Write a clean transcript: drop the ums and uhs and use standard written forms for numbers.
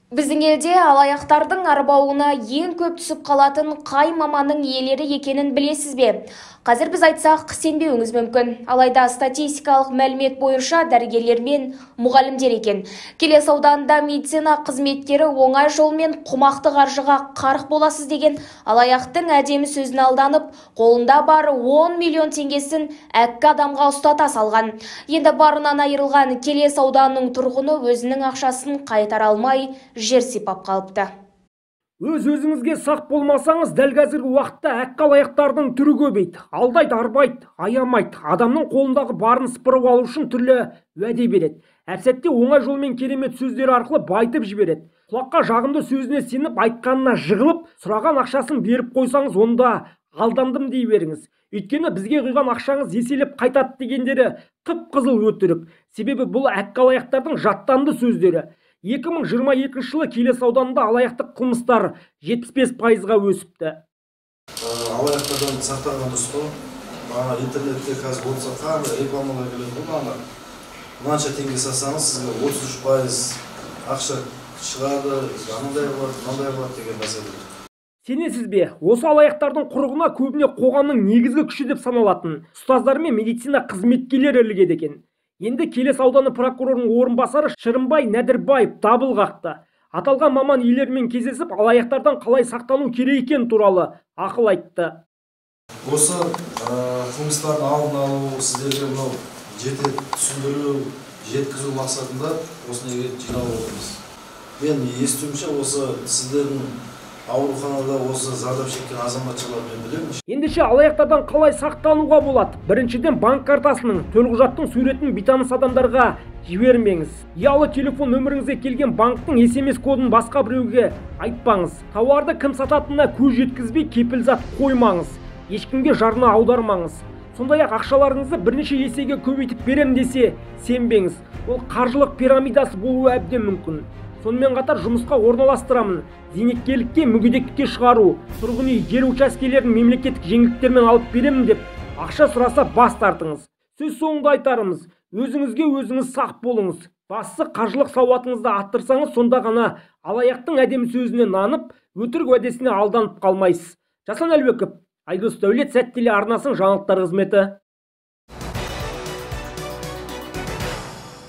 Біздің елде алаяқтардың арбауына ең көп түсіп қалатын қай маманның иелері екенін білесіз бе? Қазір біз айтсақ сенбеуіңіз мүмкін. Алайда статистикалық мәлімет бойынша дәрігерлер мен мұғалімдер екен. Келес ауданында медицина қызметкері оңай жолмен қомақты қаржыға қарық боласыз деген алаяқтың әдемі сөзін алданып, қолында бары 10 миллион теңгесін әккі адамға ұстата салған. Енді барынан айырылған Келес ауданының тұрғыны өзінің ақшасын қайтара алмай жер сипап қалыпты. Өзіңізге сақ болмасаңыз, дәл қазіргі уақытта әккі алаяқтардың түрі көбейді. Алдайды, арбайды, аямайды. Адамның қолындағы барын сыпырып алу үшін түрлі уәде береді. Әр сәтте оңай жолмен керемет сөздері арқылы байтып жібереді. Құлаққа жағымды сөзіне сеніп, айтқанына жығылып, сұраған ақшасын беріп қойсаңыз, онда алдандым дей беріңіз. Өйткені бізге құйған ақшаңыз еселеп қайтады дегендері қып-қызыл өтірік. Себебі бұл әккі алаяқтардың жаттанды сөздері. 2022 жылы Келес ауданында алаяқтық қылмыстар 75%-ға өсіпті. Алаяқтардан сақтаған дұрыс қой. Интернетте қазір болса қандай рекламалар келеді ғой. Мынанша теңге салсаңыз, сізге 33% ақша шығады, анандай болады, мынандай болады деген мәселе. Сенесіз бе? Осы алаяқтардың құрығына көбіне қоғамның негізгі күші деп саналатын ұстаздар мен медицина қызметкерлері ілігеді екен. Енді Келес ауданы прокурорының орынбасары Шырымбай Нәдірбаев дабыл қақты. Аталған маман иелерімен кездесіп, алаяқтардан қалай сақтану керек екені туралы ақыл айтты. Осы қылмыстардың алдын алу, сіздерге мынау жете түсіндіру, жеткізу мақсатында осыны жинап отырмыз. Мен естуімше осы сіздердің ауруханада осы зардап шеккен азаматшалармен білемін. Ендеше алаяқтардан қалай сақтануға болады? Біріншіден, банк картасының төлқұжаттың суретін бейтаныс адамдарға жібермеңіз. Ұялы телефон нөміріңізге келген банктың SMS кодын басқа біреуге айтпаңыз. Тауарды кім сататынына көз жеткізбей кепілзат қоймаңыз. Ешкімге жарна аудармаңыз. Сондай-ақ ақшаларыңызды бірнеше есеге көбейтіп берем десе сенбеңіз. Ол қаржылық пирамидасы болуы әбден мүмкін. Сонымен қатар жұмысқа орналастырамын, зейнеткерлікке, мүгедектікке шығару, тұрғын үй, жер учаскелерін мемлекеттік жеңілдіктермен алып беремін деп ақша сұраса бас тартыңыз. Сөз соңында айтарымыз, өзіңізге өзіңіз сақ болыңыз. Бастысы қаржылық сауатыңызды арттырсаңыз, сонда ғана алаяқтың әдемі сөзіне нанып, өтірік уәдесіне алданып қалмайсыз. Жасан Әлбеков, Айдос Дәулет, Сәт телеарнасының жаңалықтар қызметі.